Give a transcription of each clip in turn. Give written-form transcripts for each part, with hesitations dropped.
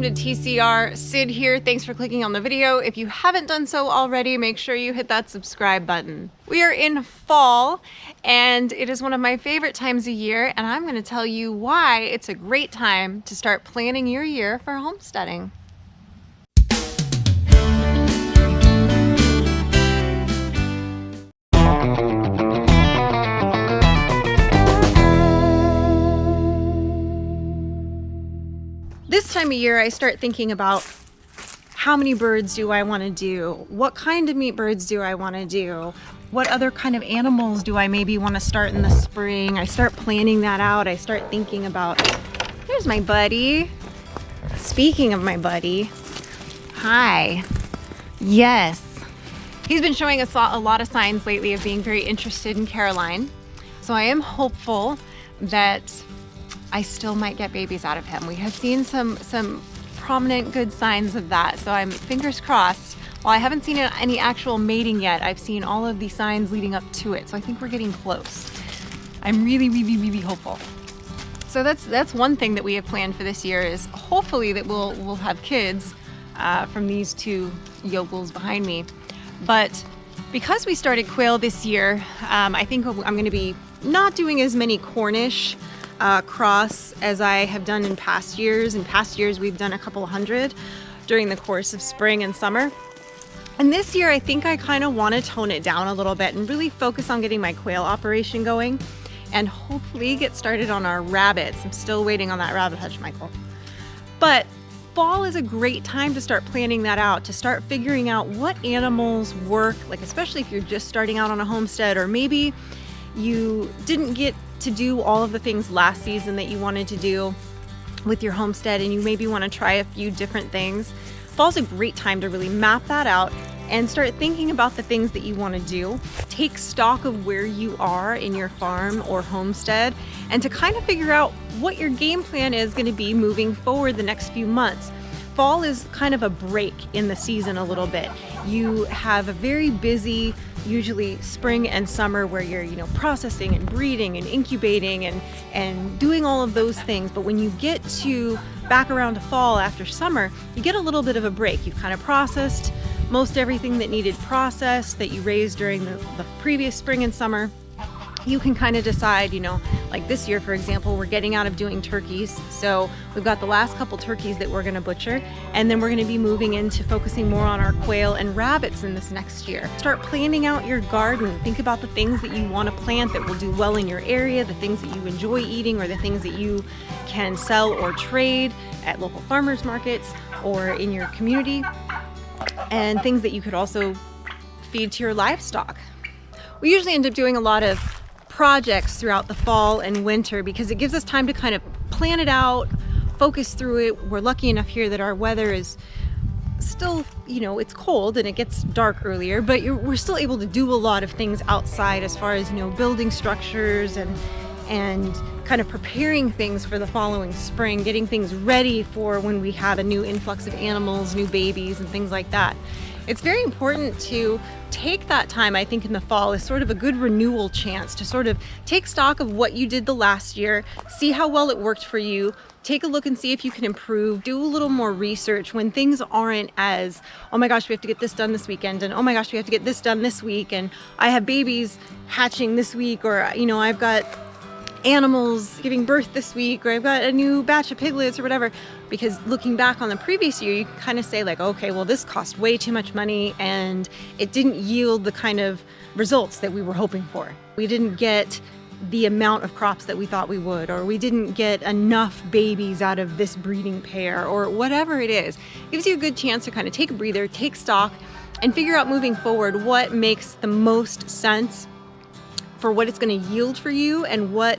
welcome to TCR. Sid here. Thanks for clicking on the video. If you haven't done so already, make sure you hit that subscribe button. We are in fall and it is one of my favorite times of year, and I'm going to tell you why it's a great time to start planning your year for homesteading. This time of year, I start thinking about how many birds do I want to do? What kind of meat birds do I want to do? What other kind of animals do I maybe want to start in the spring? I start planning that out. I start thinking about, here's my buddy. Speaking of my buddy, hi. Yes. He's been showing us a lot of signs lately of being very interested in Caroline. So I am hopeful that I still might get babies out of him. We have seen some prominent good signs of that, so I'm fingers crossed. While I haven't seen any actual mating yet, I've seen all of the signs leading up to it, so I think we're getting close. I'm really hopeful. So that's one thing that we have planned for this year, is hopefully that we'll have kids from these two yokels behind me. But because we started quail this year, I think I'm going to be not doing as many Cornish Cross as I have done in past years. In past years, we've done a couple hundred during the course of spring and summer. And this year, I think I kind of want to tone it down a little bit and really focus on getting my quail operation going and hopefully get started on our rabbits. I'm still waiting on that rabbit hutch, Michael. But fall is a great time to start planning that out, to start figuring out what animals work, like especially if you're just starting out on a homestead, or maybe you didn't get to do all of the things last season that you wanted to do with your homestead and you maybe want to try a few different things. Fall's a great time to really map that out and start thinking about the things that you want to do. Take stock of where you are in your farm or homestead and to kind of figure out what your game plan is going to be moving forward the next few months. Fall is kind of a break in the season a little bit. You have a very busy, usually spring and summer, where you're, processing and breeding and incubating and doing all of those things. But when you get to back around to fall after summer, you get a little bit of a break. You've kind of processed most everything that needed processed that you raised during the previous spring and summer. You can kind of decide, like this year, for example, we're getting out of doing turkeys. So we've got the last couple turkeys that we're going to butcher, and then we're going to be moving into focusing more on our quail and rabbits in this next year. Start planning out your garden. Think about the things that you want to plant that will do well in your area, the things that you enjoy eating, or the things that you can sell or trade at local farmers markets or in your community, and things that you could also feed to your livestock. We usually end up doing a lot of projects throughout the fall and winter because it gives us time to kind of plan it out, focus through it. We're lucky enough here that our weather is still, it's cold and it gets dark earlier, but we're still able to do a lot of things outside as far as, building structures and kind of preparing things for the following spring, getting things ready for when we have a new influx of animals, new babies and things like that. It's very important to take that time, I think, in the fall as sort of a good renewal chance to sort of take stock of what you did the last year, see how well it worked for you, take a look and see if you can improve, do a little more research when things aren't as, oh my gosh, we have to get this done this weekend, and oh my gosh, we have to get this done this week, and I have babies hatching this week, or, I've got animals giving birth this week, or I've got a new batch of piglets or whatever. Because looking back on the previous year, you can kind of say like, okay, well, this cost way too much money and it didn't yield the kind of results that we were hoping for. We didn't get the amount of crops that we thought we would, or we didn't get enough babies out of this breeding pair, or whatever it is. It gives you a good chance to kind of take a breather, take stock, and figure out moving forward what makes the most sense for what it's going to yield for you and what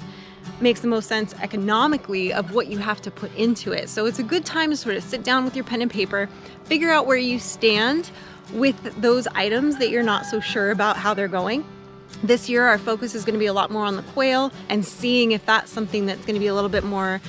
makes the most sense economically of what you have to put into it. So it's a good time to sort of sit down with your pen and paper, figure out where you stand with those items that you're not so sure about how they're going. This year, our focus is going to be a lot more on the quail and seeing if that's something that's going to be a little bit more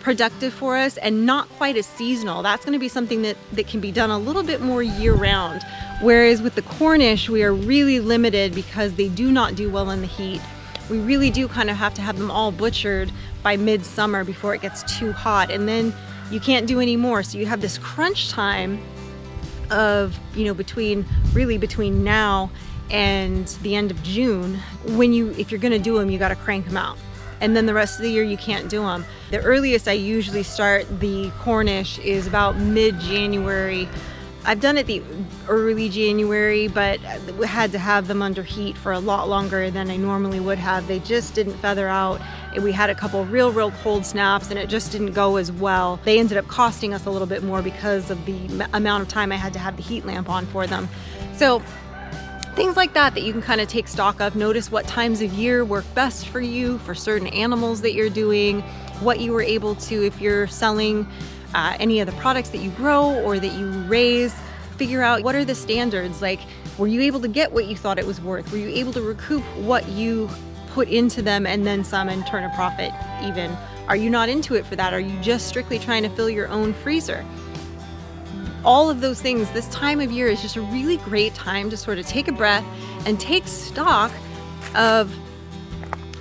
productive for us and not quite as seasonal. That's going to be something that can be done a little bit more year round. Whereas with the Cornish, we are really limited because they do not do well in the heat. We really do kind of have to have them all butchered by midsummer before it gets too hot. And then you can't do any more. So you have this crunch time of, between now and the end of June, if you're gonna do them, you gotta crank them out. And then the rest of the year you can't do them. The earliest I usually start the Cornish is about mid-January. I've done it the early January, but we had to have them under heat for a lot longer than I normally would have. They just didn't feather out. We had a couple real cold snaps and it just didn't go as well. They ended up costing us a little bit more because of the amount of time I had to have the heat lamp on for them. So things like that you can kind of take stock of. Notice what times of year work best for you, for certain animals that you're doing, what you were able to, if you're selling any of the products that you grow or that you raise, figure out what are the standards. Like, were you able to get what you thought it was worth? Were you able to recoup what you put into them and then some and turn a profit even? Are you not into it for that? Are you just strictly trying to fill your own freezer? All of those things, this time of year is just a really great time to sort of take a breath and take stock of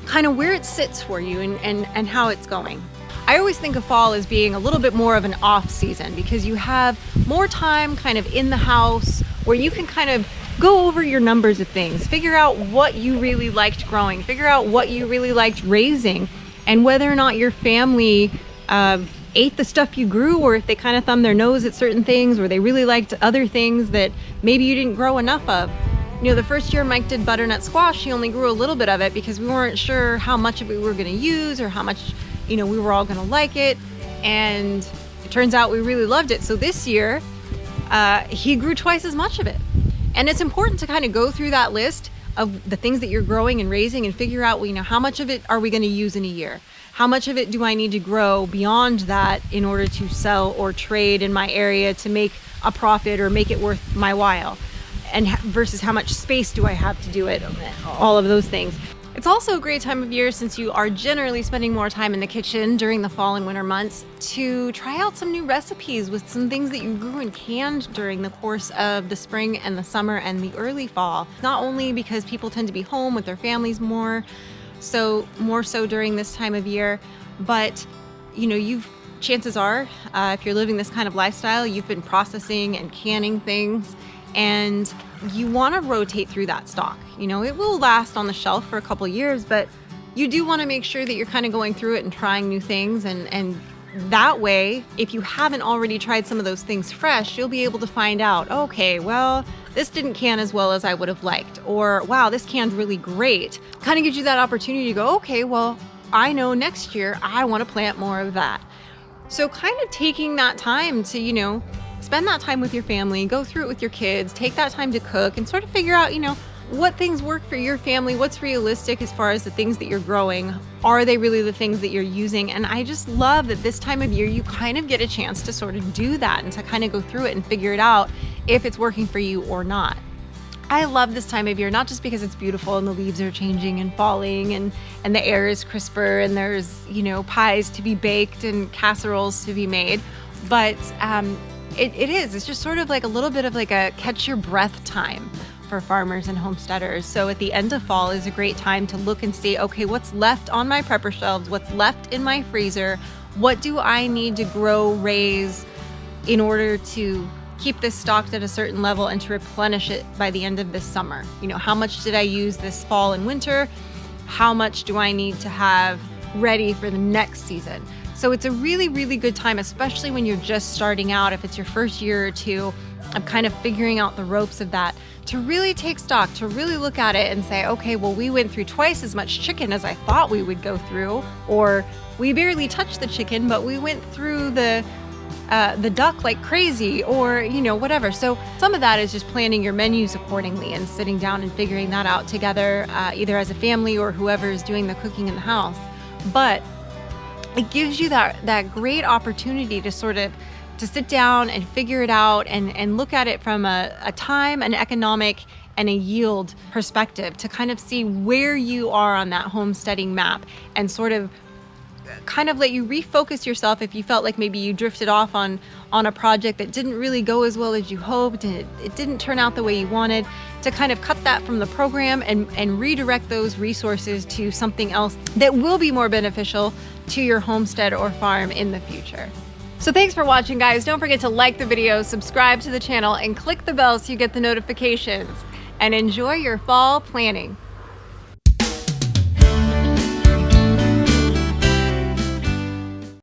kind of where it sits for you and how it's going. I always think of fall as being a little bit more of an off season because you have more time kind of in the house where you can kind of go over your numbers of things, figure out what you really liked growing, figure out what you really liked raising, and whether or not your family ate the stuff you grew, or if they kind of thumbed their nose at certain things, or they really liked other things that maybe you didn't grow enough of. The first year Mike did butternut squash, he only grew a little bit of it because we weren't sure how much of it we were going to use or how much, we were all going to like it. And it turns out we really loved it. So this year, he grew twice as much of it. And it's important to kind of go through that list of the things that you're growing and raising and figure out, how much of it are we going to use in a year? How much of it do I need to grow beyond that in order to sell or trade in my area to make a profit or make it worth my while? And versus how much space do I have to do it? All of those things. It's also a great time of year, since you are generally spending more time in the kitchen during the fall and winter months, to try out some new recipes with some things that you grew and canned during the course of the spring and the summer and the early fall. Not only because people tend to be home with their families more so during this time of year, but chances are, if you're living this kind of lifestyle, you've been processing and canning things, and you want to rotate through that stock. It will last on the shelf for a couple years, but you do want to make sure that you're kind of going through it and trying new things, and that way, if you haven't already tried some of those things fresh, you'll be able to find out, okay, well, this didn't can as well as I would have liked, or wow, this canned really great. Kind of gives you that opportunity to go, okay, well, I know next year I want to plant more of that. So kind of taking that time to, spend that time with your family, go through it with your kids, take that time to cook and sort of figure out, what things work for your family, what's realistic as far as the things that you're growing. Are they really the things that you're using? And I just love that this time of year you kind of get a chance to sort of do that and to kind of go through it and figure it out if it's working for you or not. I love this time of year, not just because it's beautiful and the leaves are changing and falling and the air is crisper and there's, pies to be baked and casseroles to be made, but it's just sort of like a little bit of like a catch your breath time for farmers and homesteaders. So at the end of fall is a great time to look and see, okay, what's left on my prepper shelves, what's left in my freezer, what do I need to grow, raise in order to keep this stocked at a certain level and to replenish it by the end of this summer. How much did I use this fall and winter? How much do I need to have ready for the next season? So it's a really, really good time, especially when you're just starting out, if it's your first year or two of kind of figuring out the ropes of that, to really take stock, to really look at it and say, okay, well, we went through twice as much chicken as I thought we would go through, or we barely touched the chicken, but we went through the duck like crazy, or whatever. So some of that is just planning your menus accordingly and sitting down and figuring that out together, either as a family or whoever is doing the cooking in the house. But it gives you that great opportunity to sort of to sit down and figure it out and look at it from a time, an economic, and a yield perspective, to kind of see where you are on that homesteading map and sort of kind of let you refocus yourself if you felt like maybe you drifted off on a project that didn't really go as well as you hoped and it didn't turn out the way you wanted, to kind of cut that from the program and redirect those resources to something else that will be more beneficial to your homestead or farm in the future. So thanks for watching, guys. Don't forget to like the video, subscribe to the channel, and click the bell so you get the notifications. And enjoy your fall planning.